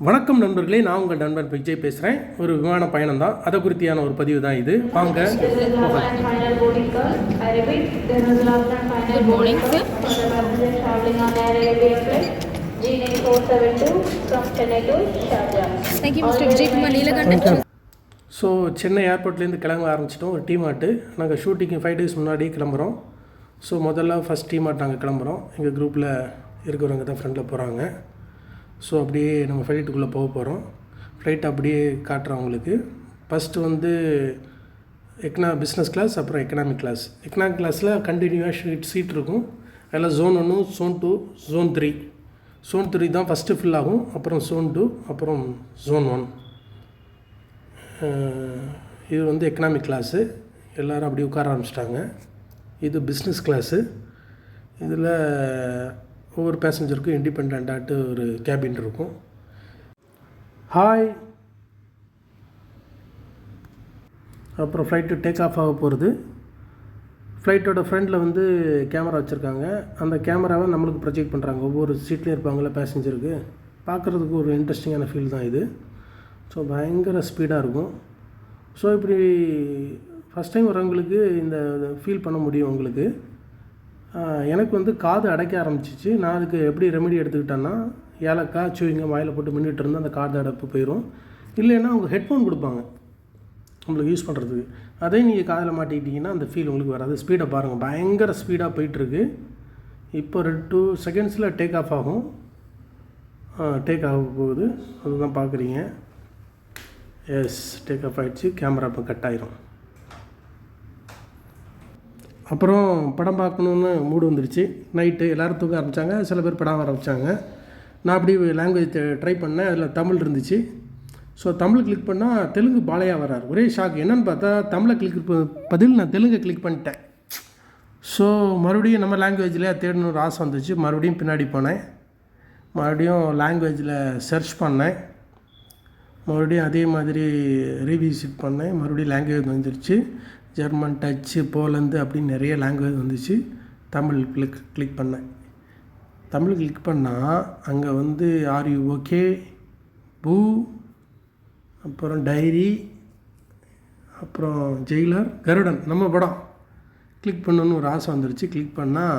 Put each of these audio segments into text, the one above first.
வணக்கம் நண்பர்களே, நான் உங்கள் நண்பன் விஜய் பேசுகிறேன். ஒரு விமான பயணம் தான், அதை குறித்தியான ஒரு பதிவு தான் இது. வாங்க. ஸோ சென்னை ஏர்போர்ட்லேருந்து கிளம்ப ஆரம்பிச்சிட்டோம். ஒரு டீம் ஆட்டு நாங்கள் ஷூட்டிங்கு 5 days முன்னாடியே கிளம்புறோம். ஸோ முதல்ல ஃபஸ்ட் டீம் ஆட் நாங்கள் கிளம்புறோம். எங்கள் குரூப்பில் இருக்கிறவங்க தான் ஃப்ரெண்டில் போகிறாங்க. ஸோ அப்படியே நம்ம ஃப்ளைட்டுக்குள்ளே போக போகிறோம். ஃப்ளைட் அப்படியே காட்டுறோம் அவங்களுக்கு. ஃபஸ்ட்டு வந்து பிஸ்னஸ் கிளாஸ், அப்புறம் எக்கனாமிக் கிளாஸ். எக்கனாமிக் கிளாஸில் கண்டினியூவாக சீட் இருக்கும். அதில் Zone 1, Zone 2, Zone 3. Zone 3 தான் ஃபஸ்ட்டு ஃபில் ஆகும், அப்புறம் Zone 2, அப்புறம் Zone 1. இது வந்து எக்கனாமிக் கிளாஸு. எல்லோரும் அப்படி உட்கார ஆரம்பிச்சிட்டாங்க. இது பிஸ்னஸ் கிளாஸு. இதில் ஒவ்வொரு பேசஞ்சருக்கும் இண்டிபெண்ட்டாகிட்டு ஒரு கேபின் இருக்கும். ஹாய். அப்புறம் ஃப்ளைட்டு டேக் ஆஃப் ஆக போகிறது. ஃப்ளைட்டோட ஃப்ரண்டில் வந்து கேமரா வச்சுருக்காங்க. அந்த கேமராவை நம்மளுக்கு ப்ரொஜெக்ட் பண்ணுறாங்க. ஒவ்வொரு சீட்லேயும் இருப்பாங்களே பேசஞ்சருக்கு. பார்க்குறதுக்கு ஒரு இன்ட்ரெஸ்டிங்கான ஃபீல் தான் இது. ஸோ பயங்கர ஸ்பீடாக இருக்கும். ஸோ இப்படி ஃபஸ்ட் டைம் வரவங்களுக்கு இந்த ஃபீல் பண்ண முடியும் உங்களுக்கு. எனக்கு வந்து காது அடைக்க ஆரம்பிச்சிச்சு. நான் அதுக்கு எப்படி ரெமெடி எடுத்துக்கிட்டேன்னா, ஏலக்காய் சூயிங்க வாயில் போட்டு மின்னிட்டு இருந்தால் அந்த காது அடைப்பு போயிடும். இல்லைன்னா அவங்க ஹெட்ஃபோன் கொடுப்பாங்க நம்மளுக்கு யூஸ் பண்ணுறதுக்கு. அதே நீங்கள் காதில் மாட்டிக்கிட்டிங்கன்னா அந்த ஃபீல் உங்களுக்கு வராது. ஸ்பீடை பாருங்கள், பயங்கர ஸ்பீடாக போயிட்டுருக்கு. இப்போ 2 seconds டேக் ஆஃப் ஆகும். டேக் ஆக போகுது, அதுதான் பார்க்குறீங்க. எஸ், டேக் ஆஃப் ஆகிடுச்சு. கேமரா இப்போ கட் ஆயிரும். அப்புறம் படம் பார்க்கணுன்னு மூடு வந்துடுச்சு. நைட்டு எல்லோரும் தூங்க ஆரம்பித்தாங்க. சில பேர் படம் ஆரம்பித்தாங்க. நான் அப்படி லாங்குவேஜ் ட்ரை பண்ணேன். அதில் தமிழ் இருந்துச்சு. ஸோ தமிழ் கிளிக் பண்ணால் தெலுங்கு பாலையா வரார். ஒரே ஷாக். என்னென்னு பார்த்தா தமிழை கிளிக் பதில் நான் தெலுங்கை கிளிக் பண்ணிட்டேன். ஸோ மறுபடியும் நம்ம லாங்குவேஜ்லேயே தேடணும் ஒரு ஆசை வந்துச்சு. மறுபடியும் பின்னாடி போனேன். மறுபடியும் லாங்குவேஜில் சர்ச் பண்ணேன். மறுபடியும் அதே மாதிரி ரீவிசிட் பண்ணேன். மறுபடியும் லாங்குவேஜ் வந்துடுச்சு. ஜெர்மன், டச்சு, போலந்து அப்படின்னு நிறைய லாங்குவேஜ் வந்துச்சு. தமிழ் கிளிக் பண்ணேன். தமிழ் கிளிக் பண்ணால் அங்கே வந்து ஆர் யூ ஓகே, பூ, அப்புறம் டைரி, அப்புறம் ஜெயிலர், கருடன், நம்ம படம் கிளிக் பண்ணணுன்னு ஒரு ஆசை வந்துடுச்சு. கிளிக் பண்ணால்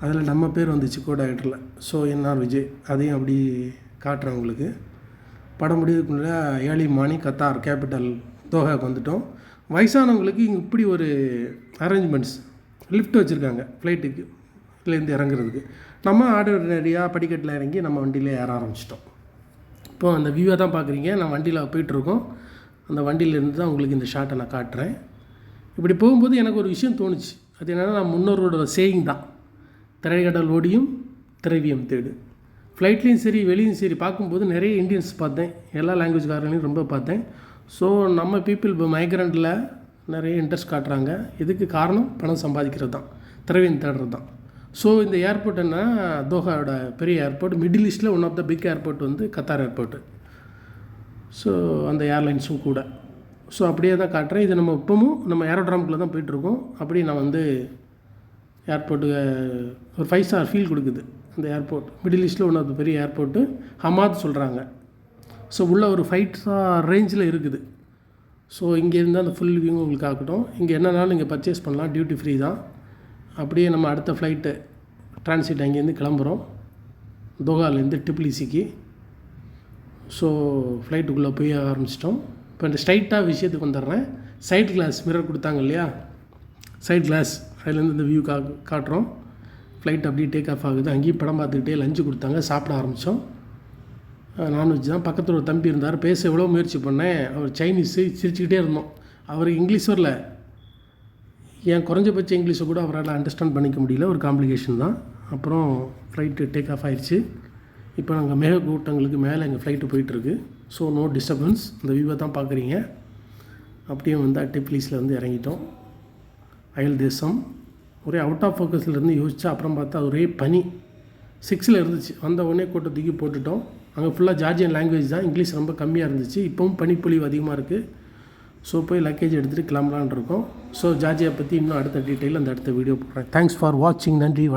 அதில் நம்ம பேர் வந்துச்சு கோட் ஆக்டரில். So NR Vijay. அதையும் அப்படி காட்டுறேன் உங்களுக்கு. படம் முடிவுக்குள்ளே ஏர்லி மார்னிங் கத்தார் கேபிட்டல் தோஹாவுக்கு வந்துவிட்டோம். வயசானவங்களுக்கு இங்கே இப்படி ஒரு அரேஞ்ச்மெண்ட்ஸ் லிஃப்ட் வச்சுருக்காங்க ஃப்ளைட்டுக்கு இதுலேருந்து இறங்குறதுக்கு. நம்ம ஆர்டினரியாக படிக்கட்டில் இறங்கி நம்ம வண்டியிலே ஏற ஆரம்பிச்சிட்டோம். இப்போது அந்த வியூவை தான் பார்க்குறீங்க. நான் வண்டியில் போயிட்டுருக்கோம். அந்த வண்டியிலேருந்து தான் உங்களுக்கு இந்த ஷாட்டை நான் காட்டுறேன். இப்படி போகும்போது எனக்கு ஒரு விஷயம் தோணுச்சு. அது என்னென்னா, நான் முன்னோரோட சேயிங் தான், திரைக்கடல் ஓடியும் திரைவியம் தேடு. ஃப்ளைட்லேயும் சரி வெளியும் சரி பார்க்கும்போது நிறைய இந்தியன்ஸ் பார்த்தேன். எல்லா லாங்குவேஜ்காரங்களையும் ரொம்ப பார்த்தேன். ஸோ நம்ம பீப்புள் இப்போ மைக்ரண்ட்டில் நிறைய இன்ட்ரெஸ்ட் காட்டுறாங்க. இதுக்கு காரணம் பணம் சம்பாதிக்கிறது தான், திரைவியம் தேடுறது தான். ஸோ இந்த ஏர்போர்ட் என்ன, தோஹாவோட பெரிய ஏர்போர்ட். மிடில் ஈஸ்ட்டில் one of the big airport வந்து கத்தார் ஏர்போர்ட்டு. ஸோ அந்த ஏர்லைன்ஸும் கூட. ஸோ அப்படியே தான் காட்டுறேன். இது நம்ம இப்போவும் நம்ம ஏரோட்ராமுக்குள்ளே தான் போயிட்டுருக்கோம். அப்படி நான் வந்து ஏர்போர்ட்டுக்கு ஒரு 5 star ஃபீல் கொடுக்குது அந்த ஏர்போர்ட். மிடில் ஈஸ்ட்டில் ஒன் ஆஃப் த பெரிய ஏர்போர்ட்டு. ஹமாத் சொல்கிறாங்க. ஸோ உள்ள ஒரு 5 star ரேஞ்சில் இருக்குது. ஸோ இங்கேருந்து அந்த ஃபுல் வியூ உங்களுக்கு ஆகட்டும். இங்கே என்னன்னாலும் இங்கே பர்ச்சேஸ் பண்ணலாம், டியூட்டி ஃப்ரீ தான். அப்படியே நம்ம அடுத்த ஃப்ளைட்டு டிரான்சிட் அங்கேருந்து கிளம்புறோம், தோஹாலேருந்து டிப்லிசிக்கு. ஸோ ஃப்ளைட்டுக்குள்ளே போய் ஆரம்பிச்சிட்டோம். இப்போ இந்த ஸ்ட்ரைட்டாக விஷயத்துக்கு வந்துடுறேன். சைட் கிளாஸ் மிரர் கொடுத்தாங்க இல்லையா, சைட் கிளாஸ், அதுலேருந்து இந்த வியூ காட்டுறோம். ஃப்ளைட் அப்படியே டேக் ஆஃப் ஆகுது. அங்கேயும் படம் பார்த்துக்கிட்டே லஞ்சு கொடுத்தாங்க. சாப்பிட ஆரம்பித்தோம். நான்வெஜ் தான். பக்கத்தில் ஒரு தம்பி இருந்தார். பேச எவ்வளோ முயற்சி பண்ணேன். அவர் சைனீஸு, சிரிச்சுக்கிட்டே இருந்தோம். அவருக்கு இங்கிலீஷ் வரல. ஏன் குறைஞ்சபட்ச இங்கிலீஷை கூட அவரால் அண்டர்ஸ்டாண்ட் பண்ணிக்க முடியல. ஒரு காம்ப்ளிகேஷன் தான். அப்புறம் ஃப்ளைட்டு டேக் ஆஃப் ஆயிடுச்சு. இப்போ நாங்கள் மேகக்கூட்டங்களுக்கு மேலே எங்கள் ஃப்ளைட்டு போயிட்டுருக்கு. So no disturbance. இந்த வியூவை தான் பார்க்குறீங்க. அப்படியே வந்து டிப்லிஸில் வந்து இறங்கிட்டோம். அயல் தேசம். ஒரே அவுட் ஆஃப் ஃபோக்கஸ்லேருந்து யோசிச்சா அப்புறம் பார்த்தா ஒரே பனி 6 இருந்துச்சு. வந்த உடனே கூட்ட தூக்கி போட்டுட்டோம். அங்கே ஃபுல்லாக ஜார்ஜியன் லாங்குவேஜ் தான். இங்கிலீஷ் ரொம்ப கம்மியாக இருந்துச்சு. இப்போவும் பனிப்பொழிவு அதிகமாக இருக்குது. ஸோ போய் லக்கேஜ் எடுத்துகிட்டு கிளம்பலான் இருக்கோம். ஸோ ஜார்ஜியா பற்றி இன்னும் அடுத்த டீட்டெயில் அந்த அடுத்த வீடியோ போடுறேன். தேங்க்ஸ் ஃபார் வாட்சிங். நன்றி, வணக்கம்.